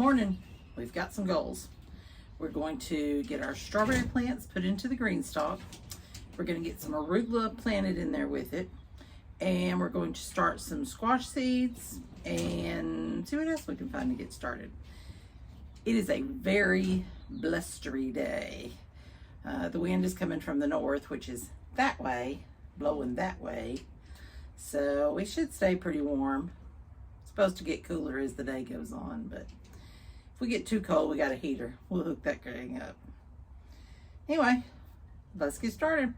morning, we've got some goals. We're going to get our strawberry plants put into the Greenstalk. We're going to get some arugula planted in there with it. And we're going to start some squash seeds and see what else we can find to get started. It is a very blustery day. The wind is coming from the north, which is that way, blowing that way. So we should stay pretty warm. It's supposed to get cooler as the day goes on, but if we get too cold, we got a heater. We'll hook that thing up. Anyway, let's get started.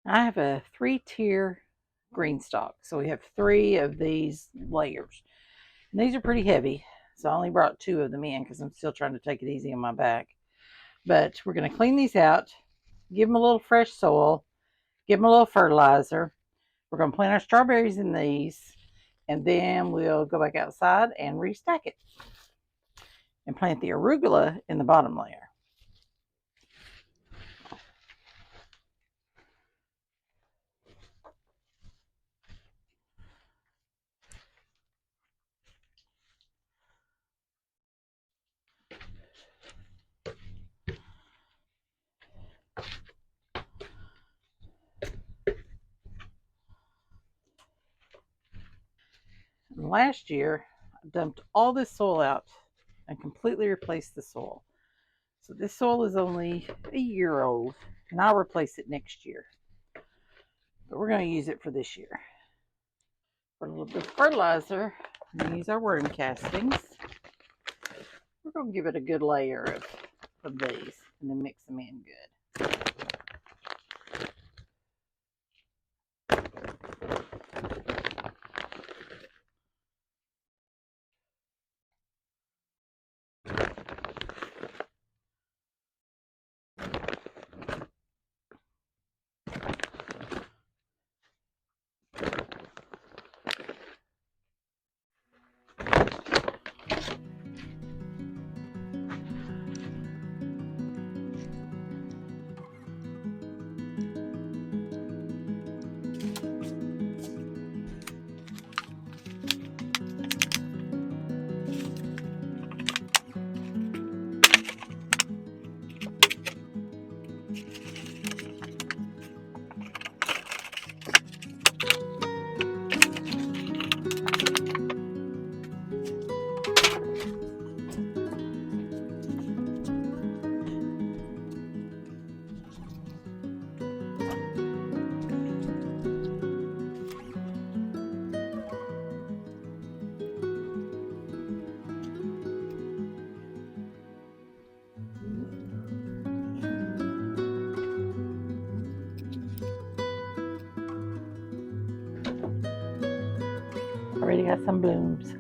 I have a 3-tier Greenstalk. So we have 3 of these layers. And these are pretty heavy. So I only brought 2 of them in because I'm still trying to take it easy on my back. But we're going to clean these out, give them a little fresh soil, give them a little fertilizer. We're going to plant our strawberries in these, and then we'll go back outside and restack it and plant the arugula in the bottom layer. Last year, I dumped all this soil out and completely replaced the soil. So this soil is only a year old, and I'll replace it next year. But we're going to use it for this year. For a little bit of fertilizer, we're going to use our worm castings. We're going to give it a good layer of these, and then mix them in good. Already got some blooms.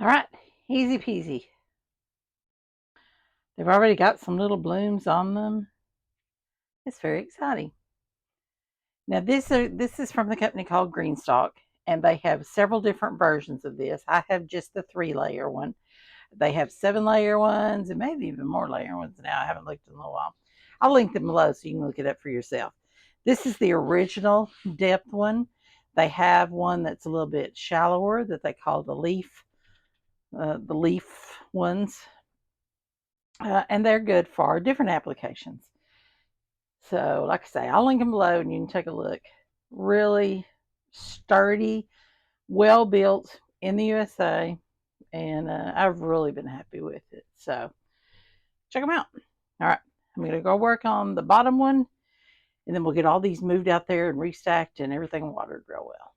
All right, easy peasy. They've already got some little blooms on them. It's very exciting. Now this is from the company called Greenstalk, and they have several different versions of this. I have just the 3-layer one. They have 7-layer ones and maybe even more layer ones now. I haven't looked in a little while. I'll link them below so you can look it up for yourself. This is the original depth one. They have one that's a little bit shallower that they call the leaf ones, and they're good for different applications. So, like I say, I'll link them below and you can take a look. Really sturdy, well built in the USA, and I've really been happy with it. So, check them out. All right, I'm going to go work on the bottom one, and then we'll get all these moved out there and restacked and everything watered real well.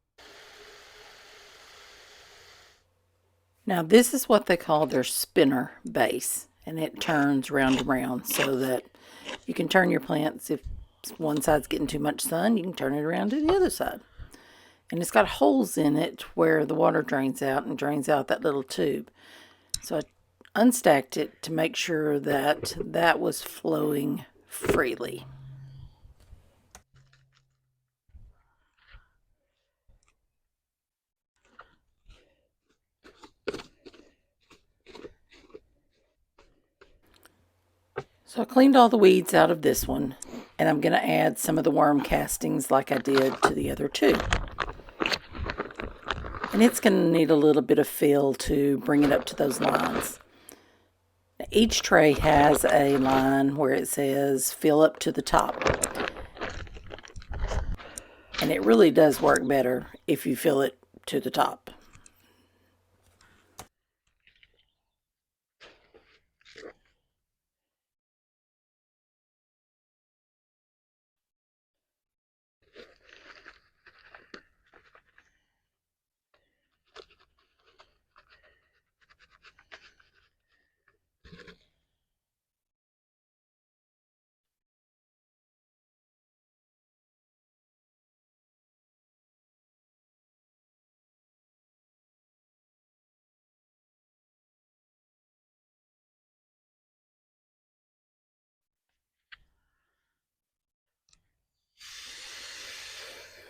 Now, this is what they call their spinner base, and it turns round and round so that you can turn your plants. If one side's getting too much sun, you can turn it around to the other side. And it's got holes in it where the water drains out and drains out that little tube. So I unstacked it to make sure that that was flowing freely. So I cleaned all the weeds out of this one, and I'm going to add some of the worm castings like I did to the other two. And it's going to need a little bit of fill to bring it up to those lines. Each tray has a line where it says fill up to the top. And it really does work better if you fill it to the top.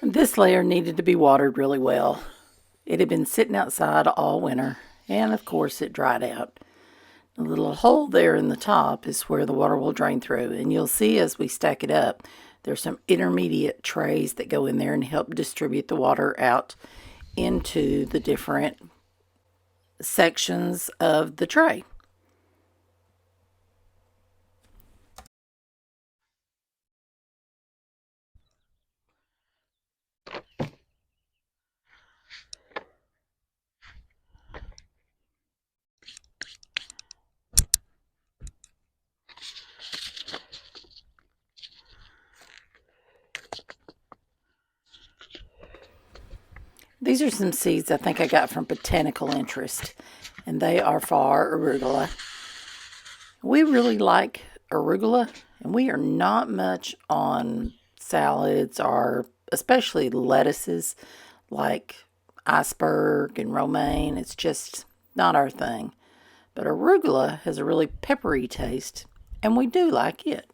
This layer needed to be watered really well. It had been sitting outside all winter, and of course it dried out. The little hole there in the top is where the water will drain through, and you'll see as we stack it up, there's some intermediate trays that go in there and help distribute the water out into the different sections of the tray. These are some seeds I think I got from Botanical Interest, and they are for arugula. We really like arugula, and we are not much on salads or especially lettuces like iceberg and romaine. It's just not our thing. But arugula has a really peppery taste, and we do like it.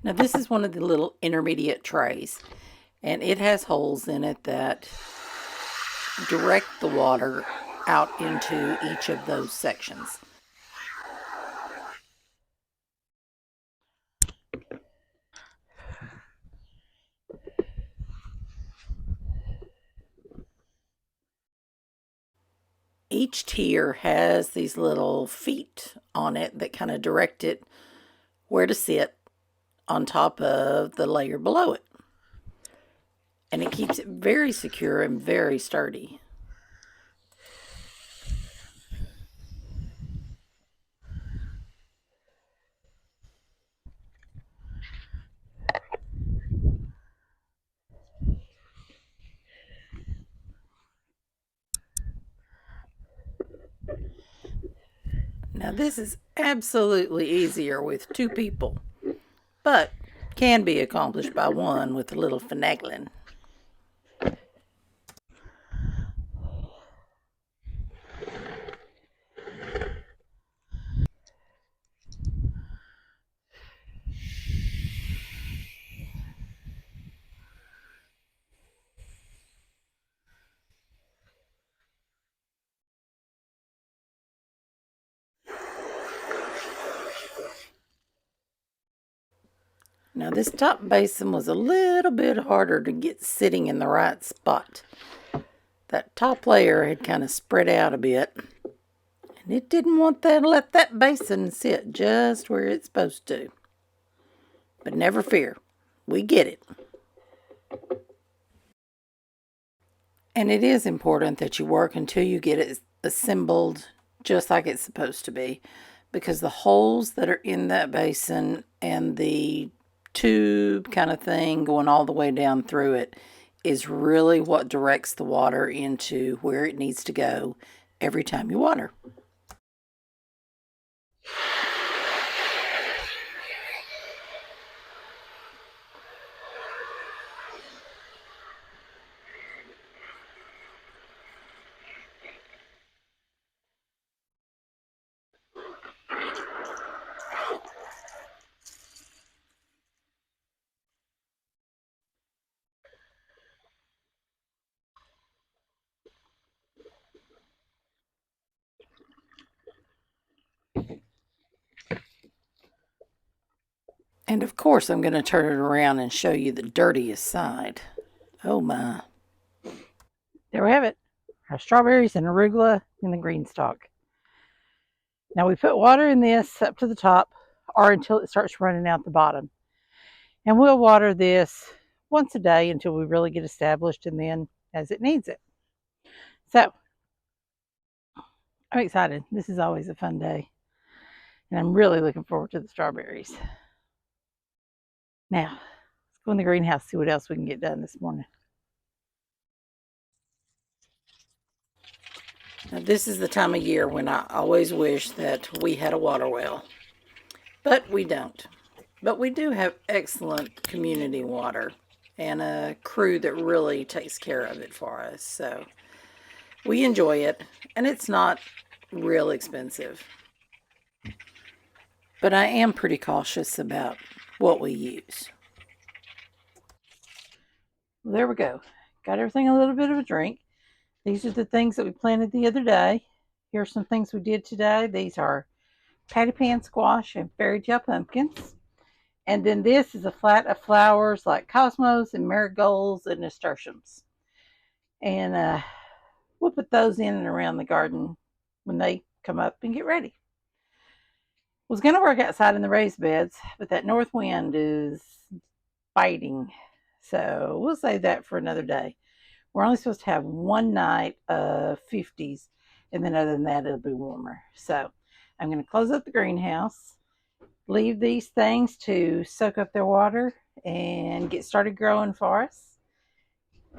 Now this is one of the little intermediate trays, and it has holes in it that direct the water out into each of those sections. each tier has these little feet on it that kind of direct it where to sit on top of the layer below it. And it keeps it very secure and very sturdy. Now this is absolutely easier with 2 people, but can be accomplished by 1 with a little finagling. Now this top basin was a little bit harder to get sitting in the right spot. That top layer had kind of spread out a bit, and it didn't want to let that basin sit just where it's supposed to. But never fear, we get it. And it is important that you work until you get it assembled just like it's supposed to be, because the holes that are in that basin and the tube kind of thing going all the way down through it is really what directs the water into where it needs to go every time you water. And of course, I'm going to turn it around and show you the dirtiest side. Oh my. There we have it. Our strawberries and arugula in the Greenstalk. Now we put water in this up to the top or until it starts running out the bottom. And we'll water this once a day until we really get established and then as it needs it. So, I'm excited. This is always a fun day. And I'm really looking forward to the strawberries. Now, let's go in the greenhouse, see what else we can get done this morning. Now, this is the time of year when I always wish that we had a water well, but we don't. But we do have excellent community water and a crew that really takes care of it for us. So we enjoy it, and it's not real expensive. But I am pretty cautious about what we use. Well, there we go. Got everything a little bit of a drink. These are the things that we planted the other day. Here's some things we did today. These are patty pan squash and fairy tale pumpkins. And then this is a flat of flowers like cosmos and marigolds and nasturtiums. And we'll put those in and around the garden when they come up and get ready. Was going to work outside in the raised beds, but that north wind is biting. So we'll save that for another day. We're only supposed to have one night of 50s, and then other than that, it'll be warmer. So I'm going to close up the greenhouse, leave these things to soak up their water and get started growing for us.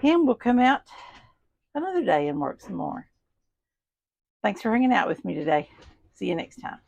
And we'll come out another day and work some more. Thanks for hanging out with me today. See you next time.